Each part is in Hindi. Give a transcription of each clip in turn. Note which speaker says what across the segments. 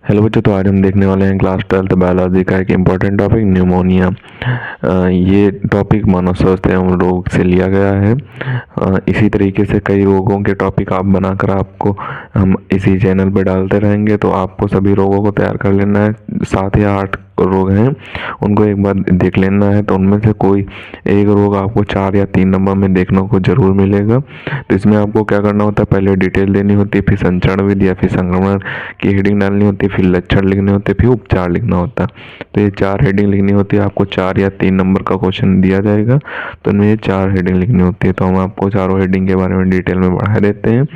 Speaker 1: हेलो बच्चों, तो आज हम देखने वाले हैं क्लास 12th बायोलॉजी का एक इम्पॉर्टेंट टॉपिक न्यूमोनिया। ये टॉपिक मानव स्वास्थ्य एवं रोग से लिया गया है। इसी तरीके से कई रोगों के टॉपिक आप बनाकर आपको हम इसी चैनल पर डालते रहेंगे, तो आपको सभी रोगों को तैयार कर लेना है। 7 या 8 रोग हैं, उनको एक बार देख लेना है। तो उनमें से कोई एक रोग आपको 4 या 3 नंबर में देखने को जरूर मिलेगा। तो इसमें आपको क्या करना होता है, पहले डिटेल देनी होती है, फिर संचरण विधि या फिर संक्रमण की हेडिंग डालनी होती है, फिर लक्षण लिखने होते हैं, फिर उपचार लिखना होता है। तो ये 4 हेडिंग लिखनी होती है। आपको 4 या 3 नंबर का क्वेश्चन दिया जाएगा, तो इनमें ये 4 हेडिंग लिखनी होती है। तो हम आपको चारों हेडिंग के बारे में डिटेल में बढ़ा देते हैं,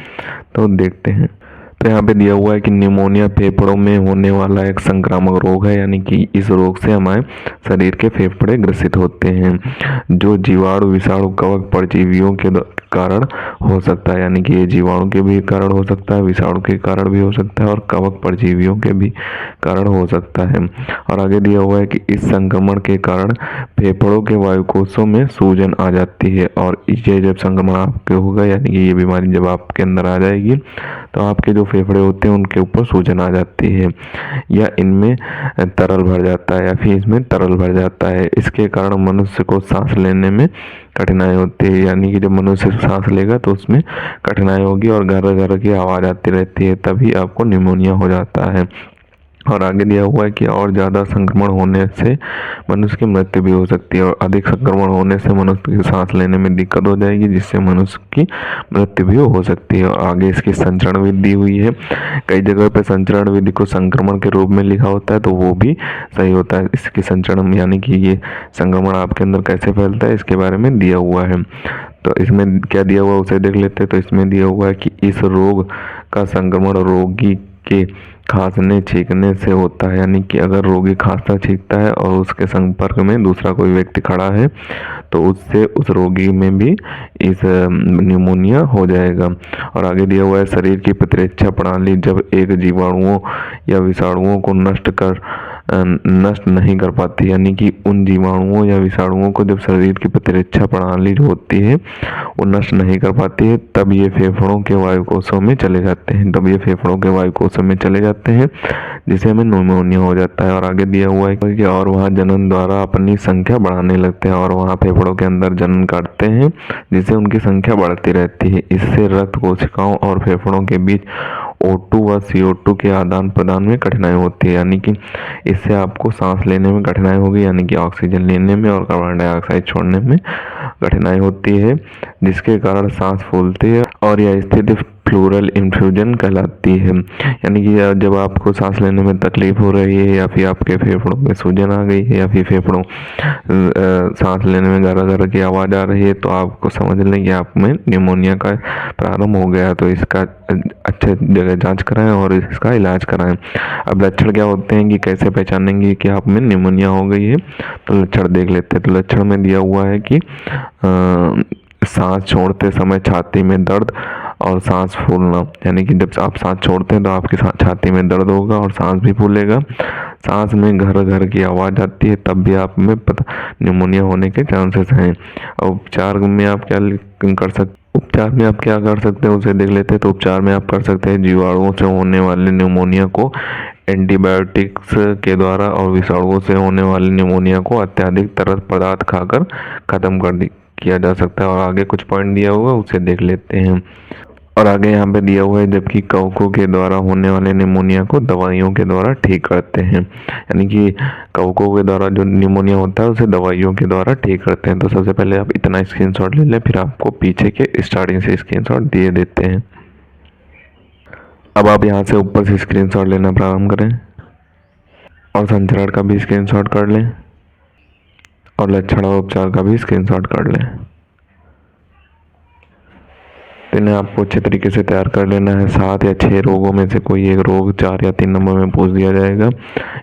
Speaker 1: तो देखते हैं। तो यहाँ पे दिया हुआ है कि निमोनिया फेफड़ों में होने वाला एक संक्रामक रोग है, यानी कि इस रोग से हमारे शरीर के फेफड़े ग्रसित होते हैं, जो जीवाणु, विषाणु, कवक, परजीवियों के कारण हो सकता है। यानी कि ये जीवाणु के भी कारण हो सकता है, विषाणु के कारण भी हो सकता है और कवक, परजीवियों के भी कारण हो सकता है। और आगे दिया हुआ है कि इस संक्रमण के कारण फेफड़ों के वायुकोशों में सूजन आ जाती है, और ये जब संक्रमण आपके होगा, यानी कि ये बीमारी जब आपके अंदर आ जाएगी, तो आपके जो फेफड़े होते हैं उनके ऊपर सूजन आ जाती है, या इनमें तरल भर जाता है, या फिर इसमें तरल भर जाता है। इसके कारण मनुष्य को सांस लेने में कठिनाई होती है। यानी कि जब मनुष्य सांस लेगा तो उसमें कठिनाई होगी और घर घर की आवाज़ आती रहती है, तभी आपको निमोनिया हो जाता है। और आगे दिया हुआ है कि और ज़्यादा संक्रमण होने से मनुष्य की मृत्यु भी हो सकती है, और अधिक संक्रमण होने से मनुष्य की सांस लेने में दिक्कत हो जाएगी, जिससे मनुष्य की मृत्यु भी हो सकती है। और आगे इसकी संचरण विधि दी हुई है। कई जगह पे संचरण विधि को संक्रमण के रूप में लिखा होता है, तो वो भी सही होता है। इसकी संचरण यानी कि ये संक्रमण आपके अंदर कैसे फैलता है, इसके बारे में दिया हुआ है। तो इसमें क्या दिया हुआ उसे देख लेते हैं। तो इसमें दिया हुआ है कि इस रोग का संक्रमण रोगी के खांसने छींकने से होता है। यानी कि अगर रोगी खांसता छींकता है और उसके संपर्क में दूसरा कोई व्यक्ति खड़ा है, तो उससे उस रोगी में भी इस निमोनिया हो जाएगा। और आगे दिया हुआ है शरीर की प्रतिरक्षा प्रणाली जब एक जीवाणुओं या विषाणुओं को नष्ट नहीं कर पाती, यानी कि उन जीवाणुओं या विषाणुओं को जब शरीर की प्रतिरक्षा प्रणाली जो होती है वो नष्ट नहीं कर पाती है, तब ये फेफड़ों के वायुकोशों में चले जाते हैं, जिसे हमें निमोनिया हो जाता है। और आगे दिया हुआ है कि और वहाँ जनन द्वारा अपनी संख्या बढ़ाने लगते हैं, और वहाँ फेफड़ों के अंदर जनन काटते हैं, जिससे उनकी संख्या बढ़ती रहती है। इससे रक्त कोशिकाओं और फेफड़ों के बीच O2 व CO2 के आदान प्रदान में कठिनाई होती है। यानी कि इससे आपको सांस लेने में कठिनाई होगी, यानी कि ऑक्सीजन लेने में और कार्बन डाइऑक्साइड छोड़ने में कठिनाई होती है, जिसके कारण सांस फूलती है, और यह स्थिति प्लूरल इन्फ्यूजन कहलाती है। यानी कि जब आपको सांस लेने में तकलीफ हो रही है, या फिर आपके फेफड़ों में सूजन आ गई है, या फिर फेफड़ों सांस लेने में गारा गारा की आवाज़ आ रही है, तो आपको समझ लें कि आप में निमोनिया का प्रारंभ हो गया। तो इसका अच्छे जगह जांच कराएं और इसका इलाज कराएं। अब लक्षण क्या होते हैं, कि कैसे पहचानेंगे कि आप में निमोनिया हो गई है, तो लक्षण देख लेते हैं। तो लक्षण में दिया हुआ है कि सांस छोड़ते समय छाती में दर्द और सांस फूलना। यानी कि जब आप सांस छोड़ते हैं तो आपकी छाती में दर्द होगा और सांस भी फूलेगा। सांस में घर घर की आवाज़ आती है, तब भी आप में निमोनिया होने के चांसेस हैं। उपचार में आप क्या कर सकते हैं उसे देख लेते हैं। तो उपचार में आप कर सकते हैं जीवाणुओं से होने वाले निमोनिया को एंटीबायोटिक्स के द्वारा, और विषाणुओं से होने वाले निमोनिया को अत्यधिक तरल पदार्थ खाकर खत्म किया जा सकता है। और आगे कुछ पॉइंट दिया हुआ है, उसे देख लेते हैं। और आगे यहाँ पे दिया हुआ है, जबकि कवकों के द्वारा होने वाले निमोनिया को दवाइयों के द्वारा ठीक करते हैं। यानी कि कवकों के द्वारा जो निमोनिया होता है उसे दवाइयों के द्वारा ठीक करते हैं। तो सबसे पहले आप इतना स्क्रीनशॉट ले लें, फिर आपको पीछे के स्टार्टिंग से स्क्रीनशॉट दिए देते हैं। अब आप यहाँ से ऊपर से स्क्रीनशॉट लेना प्रारंभ करें, और संचरण का भी स्क्रीनशॉट कर लें, और लक्षण और उपचार का भी स्क्रीनशॉट कर लें। इन्हें आपको अच्छे तरीके से तैयार कर लेना है। 7 या 6 रोगों में से कोई एक रोग 4 या 3 नंबर में पूछ दिया जाएगा।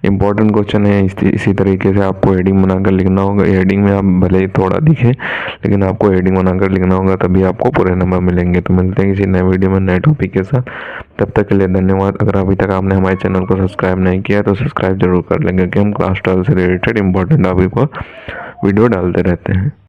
Speaker 1: इंपॉर्टेंट क्वेश्चन है, इसी तरीके से आपको हेडिंग बनाकर लिखना होगा। हेडिंग में आप भले ही थोड़ा दिखे, लेकिन आपको हेडिंग बनाकर लिखना होगा, तभी आपको पूरे नंबर मिलेंगे। तो मिलते हैं किसी नए वीडियो में नए टॉपिक के साथ। तब तक के लिए धन्यवाद। अगर अभी तक आपने हमारे चैनल को सब्सक्राइब नहीं किया तो सब्सक्राइब जरूर कर लेंगे, क्योंकि हम क्लास 12 से रिलेटेड इंपॉर्टेंट टॉपिक पर वीडियो डालते रहते हैं।